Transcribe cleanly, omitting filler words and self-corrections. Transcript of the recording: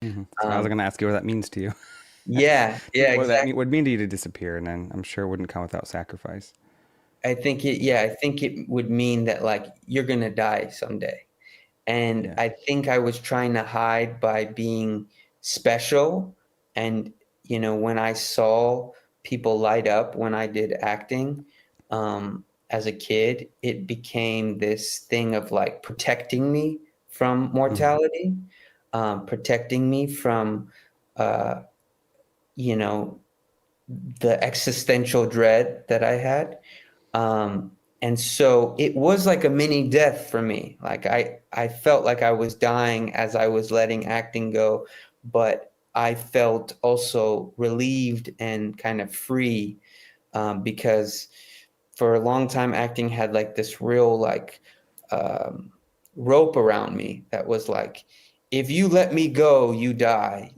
So I was Um, going to ask you what that means to you. yeah, yeah, What that exactly. mean would mean to you to disappear, and then I'm sure it wouldn't come without sacrifice. I think it would mean that like you're gonna die someday. And Yeah. I think I was trying to hide by being special. And, when I saw people light up when I did acting, as a kid, it became this thing of like protecting me from Mhm. mortality, protecting me from, uh, you know, the existential dread that I had. And so it was like a mini death for me. Like I felt like I was dying as I was letting acting go, but I felt also relieved and kind of free, because for a long time acting had like this real like, um, rope around me that was like, if you let me go, you die,